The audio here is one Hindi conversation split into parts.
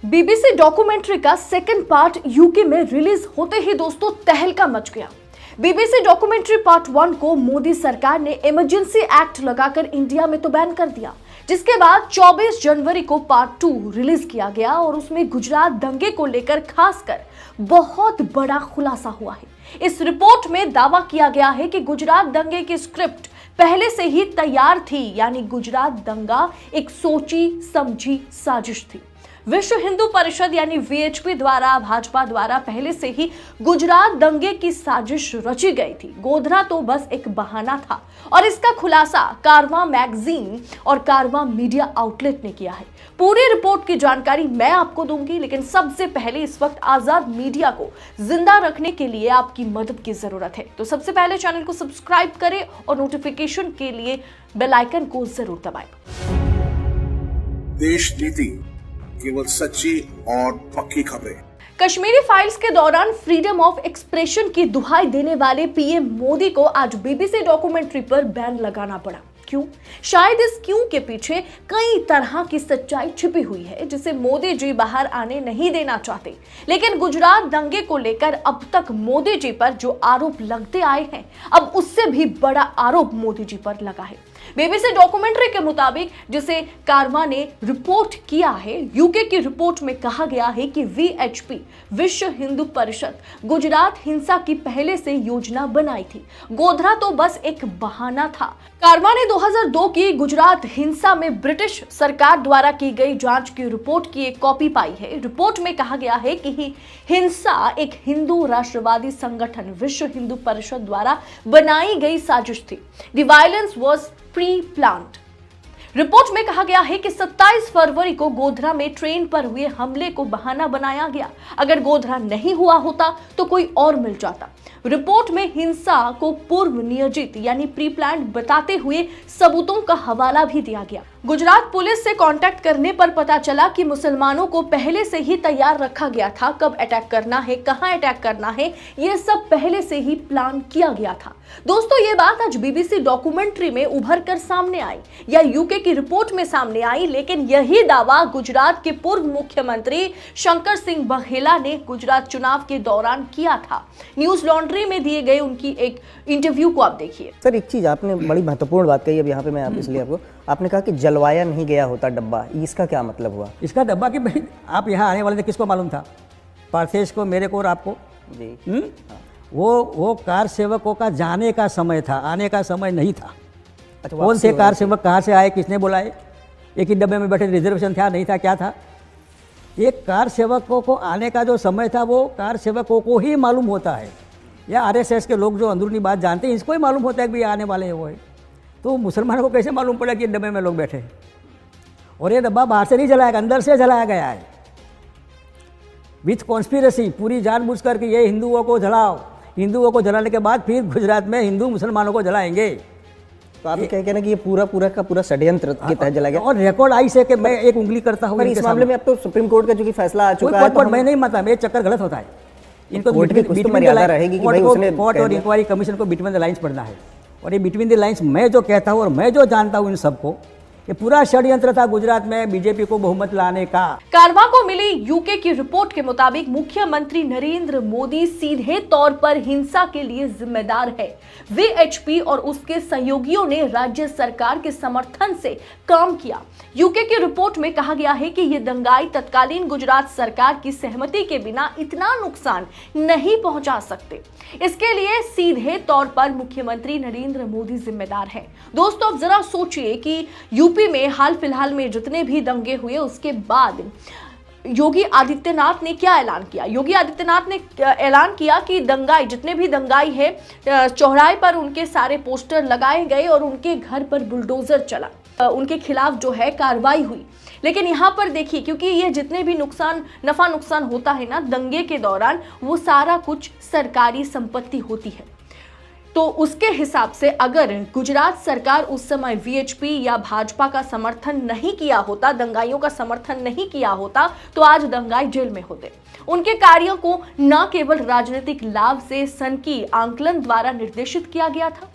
बीबीसी डॉक्यूमेंट्री का सेकंड पार्ट यूके में रिलीज होते ही दोस्तों तहलका मच गया। बीबीसी डॉक्यूमेंट्री पार्ट 1 को मोदी सरकार ने इमरजेंसी एक्ट लगाकर इंडिया में तो बैन कर दिया, जिसके बाद 24 जनवरी को पार्ट 2 रिलीज किया गया और उसमें गुजरात दंगे को लेकर खासकर बहुत बड़ा खुलासा हुआ है। इस रिपोर्ट में दावा किया गया है कि गुजरात दंगे की स्क्रिप्ट पहले से ही तैयार थी, यानी गुजरात दंगा एक सोची समझी साजिश थी। विश्व हिंदू परिषद यानी वीएचपी द्वारा, भाजपा द्वारा पहले से ही गुजरात दंगे की साजिश रची गई थी। गोधरा तो बस एक बहाना था और इसका खुलासा कारवां मैगजीन और कारवां मीडिया आउटलेट ने किया है। पूरी रिपोर्ट की जानकारी मैं आपको दूंगी, लेकिन सबसे पहले इस वक्त आजाद मीडिया को जिंदा रखने के लिए आपकी मदद की जरूरत है। तो सबसे पहले चैनल को सब्सक्राइब करें और नोटिफिकेशन के लिए बेल आइकन को जरूर दबाएं। देश नीति केवल सच्ची और पक्की खबरें। कश्मीरी फाइल्स के दौरान फ्रीडम ऑफ एक्सप्रेशन की दुहाई देने वाले पीएम मोदी को आज बीबीसी डॉक्यूमेंट्री पर बैन लगाना पड़ा। क्यों? शायद इस क्यों के पीछे कई तरह की सच्चाई छिपी हुई है, जिसे मोदी जी बाहर आने नहीं देना चाहते। लेकिन गुजरात दंगे को लेकर अब तक मोदी जी पर जो आरोप लगते आए हैं, अब उससे भी बड़ा आरोप मोदी जी पर लगा है। बीबीसी डॉक्यूमेंट्री के मुताबिक, जिसे कारवां ने रिपोर्ट किया है, यूके की रिपोर्ट में कहा गया है कि वीएचपी विश्व हिंदू परिषद गुजरात हिंसा की पहले से योजना बनाई थी। गोधरा तो बस एक बहाना था। कारवां ने 2002 की गुजरात हिंसा में ब्रिटिश सरकार द्वारा की गई जांच की रिपोर्ट की एक कॉपी पाई है। रिपोर्ट में कहा गया है कि हिंसा एक हिंदू राष्ट्रवादी संगठन विश्व हिंदू परिषद द्वारा बनाई गई साजिश थी। The violence was pre-planned. Report में कहा गया है कि 27 फरवरी को गोधरा में ट्रेन पर हुए हमले को बहाना बनाया गया। अगर गोधरा नहीं हुआ होता तो कोई और मिल जाता। रिपोर्ट में हिंसा को पूर्व नियोजित यानी प्री प्लान बताते हुए सबूतों का हवाला भी दिया गया। गुजरात पुलिस से कांटेक्ट करने पर पता चला कि मुसलमानों को पहले से ही तैयार रखा गया था। कब अटैक करना है, कहां अटैक करना है, यह सब पहले से ही प्लान किया गया था। दोस्तों, ये बात आज बीबीसी डॉक्यूमेंट्री में उभर कर सामने आई या यूके की रिपोर्ट में सामने आई, लेकिन यही दावा गुजरात के पूर्व मुख्यमंत्री शंकर सिंह बघेला ने गुजरात चुनाव के दौरान किया था। न्यूज लॉन्ड्री में दिए गए उनकी एक इंटरव्यू को आप देखिए। सर, एक चीज आपने बड़ी महत्वपूर्ण बात कही अब यहाँ पे, मैं इसलिए आपने कहा कि जलवाया नहीं गया होता डब्बा, इसका क्या मतलब हुआ? इसका डब्बा कि भाई आप यहाँ आने वाले थे, किसको मालूम था? पार्थेश को, मेरे को और आपको जी। वो कार सेवकों का जाने का समय था, आने का समय नहीं था। अच्छा, कौन से कार सेवक कहाँ से आए, किसने बुलाए? एक ही डब्बे में बैठे, रिजर्वेशन था नहीं था, क्या था? एक कार सेवकों को आने का जो समय था वो कार सेवकों को ही मालूम होता है, या आरएसएस के लोग जो अंदरूनी बात जानते हैं इसको ही मालूम होता है कि भाई आने वाले हैं वो है। तो मुसलमानों को कैसे मालूम पड़ा कि ये डब्बे में लोग बैठे हैं? और ये डब्बा बाहर से नहीं जलाया गया, अंदर से जलाया गया है विथ कॉन्स्पिरेसी, पूरी जानबूझ कर कि ये हिंदुओं को जलाओ, हिंदुओं को जलाने के बाद फिर गुजरात में हिंदू मुसलमानों को जलाएंगे। तो आप क्या कहना कि ये पूरा का षड्यंत्र के तहत जला गया? और रिकॉर्ड आई से कि मैं एक उंगली करता हूँ इस मामले में। अब तो सुप्रीम कोर्ट का जो कि फैसला आ चुका है, मैं नहीं मानता, मेरे चक्कर गलत होता है। इनको मर्यादा रहेगी कि भाई उसने कोर्ट और इंक्वायरी कमीशन को बिटवीन द लाइंस पढ़ना है। और ये बिटवीन द लाइंस मैं जो कहता हूँ और मैं जो जानता हूँ इन सबको, ये पूरा षड्यंत्र था गुजरात में बीजेपी को बहुमत लाने का। कारवां को मिली यूके की रिपोर्ट के मुताबिक मुख्यमंत्री नरेंद्र मोदी सीधे तौर पर हिंसा के लिए जिम्मेदार है। वीएचपी और उसके सहयोगियों ने राज्य सरकार के समर्थन से काम किया। यूके की रिपोर्ट में कहा गया है कि ये दंगाई तत्कालीन गुजरात सरकार की सहमति के बिना इतना नुकसान नहीं पहुंचा सकते। इसके लिए सीधे तौर पर मुख्यमंत्री नरेंद्र मोदी जिम्मेदार हैं। दोस्तों, अब जरा सोचिए कि यूपी में हाल फिलहाल में जितने भी दंगे हुए, उसके बाद योगी आदित्यनाथ ने क्या ऐलान किया? योगी आदित्यनाथ ने ऐलान किया कि दंगाई, जितने भी दंगाई है, चौराहे पर उनके सारे पोस्टर लगाए गए और उनके घर पर बुलडोजर चला, उनके खिलाफ जो है कार्रवाई हुई। लेकिन यहाँ पर देखिए, क्योंकि ये जितने भी नफा नुकसान होता है ना दंगे के दौरान, वो सारा कुछ सरकारी संपत्ति होती है। तो उसके हिसाब से अगर गुजरात सरकार उस समय वीएचपी या भाजपा का समर्थन नहीं किया होता, दंगाइयों का समर्थन नहीं किया होता, तो आज दंगाई जेल में होते। उनके कार्यों को न केवल राजनीतिक लाभ से सन की आंकलन द्वारा निर्देशित किया गया था,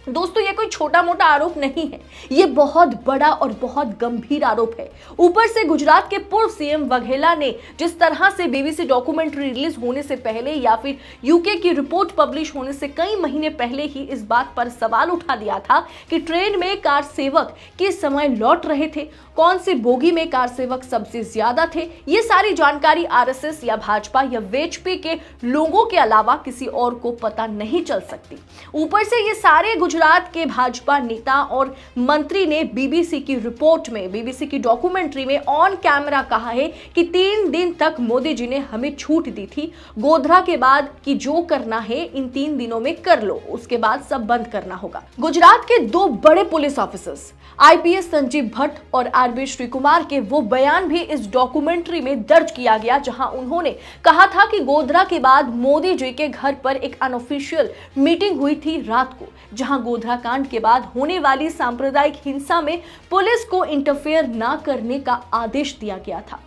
दोस्तों ये कोई छोटा मोटा आरोप नहीं है, ये बहुत बड़ा और बहुत गंभीर आरोप है। ऊपर से गुजरात के पूर्व सीएम वघेला ने जिस तरह से बीबीसी डॉक्यूमेंट्री रिलीज होने से पहले या फिर यूके की रिपोर्ट पब्लिश होने से कई महीने पहले ही इस बात पर सवाल उठा दिया था कि ट्रेन में कार सेवक किस समय लौट रहे थे, कौन सी बोगी में कार सेवक सबसे ज्यादा थे, ये सारी जानकारी आरएसएस या भाजपा या वीएचपी के लोगों के अलावा किसी और को पता नहीं चल सकती। ऊपर से ये सारे गुजरात के भाजपा नेता और मंत्री ने बीबीसी की रिपोर्ट में, बीबीसी की डॉक्यूमेंट्री में ऑन कैमरा कहा है कि 3 दिन तक मोदी जी ने हमें छूट दी थी, गोधरा के बाद कि जो करना है इन 3 दिनों में कर लो, उसके बाद सब बंद करना होगा। गुजरात के 2 बड़े police officers IPS Sanjeev Bhatt और आरबी श्रीकुमार के वो बयान भी इस डॉक्यूमेंट्री में दर्ज किया गया, जहां उन्होंने कहा था कि गोधरा के बाद मोदी जी के घर पर एक अनऑफिशियल मीटिंग हुई थी रात को, जहां गोधरा कांड के बाद होने वाली सांप्रदायिक हिंसा में पुलिस को इंटरफेयर ना करने का आदेश दिया गया था।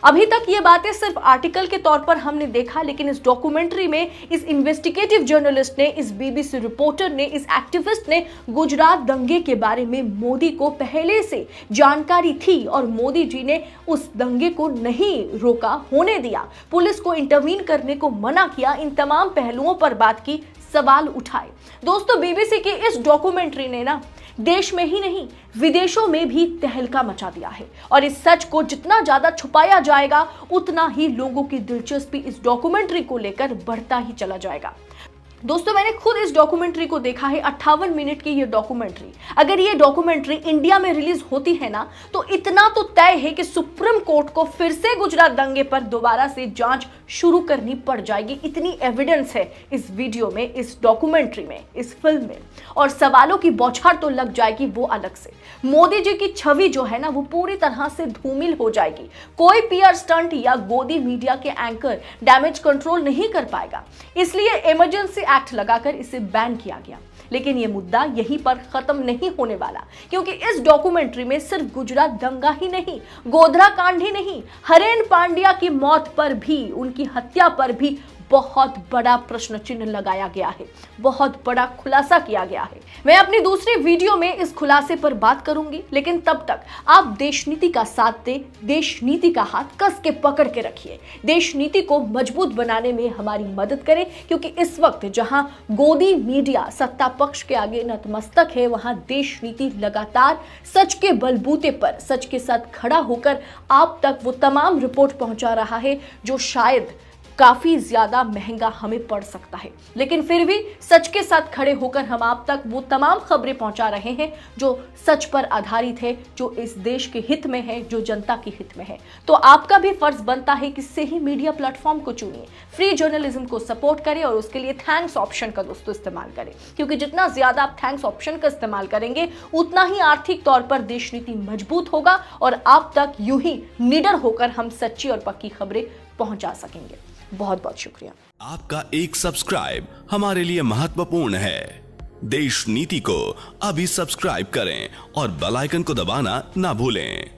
अभी तक ये बातें सिर्फ आर्टिकल के तौर पर हमने देखा, लेकिन इस डॉक्यूमेंट्री में इस इन्वेस्टिगेटिव जर्नलिस्ट ने, इस बीबीसी रिपोर्टर ने, इस एक्टिविस्ट ने गुजरात दंगे के बारे में मोदी को पहले से जानकारी थी और मोदी जी ने उस दंगे को नहीं रोका, होने दिया, पुलिस को इंटरवीन करने को मना किया, इन तमाम पहलुओं पर बात की, सवाल उठाए। दोस्तों बीबीसी की इस डॉक्यूमेंट्री ने ना देश में ही नहीं विदेशों में भी तहलका मचा दिया है और इस सच को जितना ज्यादा छुपाया जाएगा उतना ही लोगों की दिलचस्पी इस डॉक्यूमेंट्री को लेकर बढ़ता ही चला जाएगा। दोस्तों मैंने खुद इस डॉक्यूमेंट्री को देखा है, 58 मिनट की ये डॉक्यूमेंट्री। अगर ये डॉक्यूमेंट्री इंडिया में रिलीज होती है ना तो इतना तो तय है कि सुप्रीम कोर्ट को फिर से गुजरात दंगे पर दोबारा से जांच शुरू करनी पड़ जाएगी। इतनी एविडेंस है इस वीडियो में, इस डॉक्यूमेंट्री में, इस फिल्म में, और सवालों की बौछार तो लग जाएगी वो अलग से। मोदी जी की छवि जो है ना वो पूरी तरह से धूमिल हो जाएगी। कोई पीआर स्टंट या गोदी मीडिया के एंकर डैमेज कंट्रोल नहीं कर पाएगा, इसलिए इमरजेंसी एक्ट लगाकर इसे बैन किया गया। लेकिन यह मुद्दा यहीं पर खत्म नहीं होने वाला, क्योंकि इस डॉक्यूमेंट्री में सिर्फ गुजरात दंगा ही नहीं, गोधरा कांड ही नहीं, हरेन पांड्या की मौत पर भी, उनकी हत्या पर भी बहुत बड़ा प्रश्न चिन्ह लगाया गया है, बहुत बड़ा खुलासा किया गया है। मैं अपनी दूसरी वीडियो में इस खुलासे पर बात करूंगी, लेकिन तब तक आप देश नीति का साथ दे, देश नीति का हाथ कस के पकड़ के रखिए, देश नीति को मजबूत बनाने में हमारी मदद करें, क्योंकि इस वक्त जहां गोदी मीडिया सत्ता पक्ष के आगे नतमस्तक है, वहां देश नीति लगातार सच के बलबूते पर, सच के साथ खड़ा होकर आप तक वो तमाम रिपोर्ट पहुंचा रहा है जो शायद काफी ज्यादा महंगा हमें पड़ सकता है, लेकिन फिर भी सच के साथ खड़े होकर हम आप तक वो तमाम खबरें पहुंचा रहे हैं जो सच पर आधारित है, जो इस देश के हित में है, जो जनता के हित में है। तो आपका भी फर्ज बनता है कि सही मीडिया प्लेटफॉर्म को चुनिए, फ्री जर्नलिज्म को सपोर्ट करें और उसके लिए थैंक्स ऑप्शन का दोस्तों इस्तेमाल करें, क्योंकि जितना ज्यादा आप थैंक्स ऑप्शन का इस्तेमाल करेंगे उतना ही आर्थिक तौर पर देश नीति मजबूत होगा और आप तक यूं ही निडर होकर हम सच्ची और पक्की खबरें पहुंचा सकेंगे। बहुत बहुत शुक्रिया। आपका एक सब्सक्राइब हमारे लिए महत्वपूर्ण है। देश नीति को अभी सब्सक्राइब करें और बेल आइकन को दबाना ना भूलें।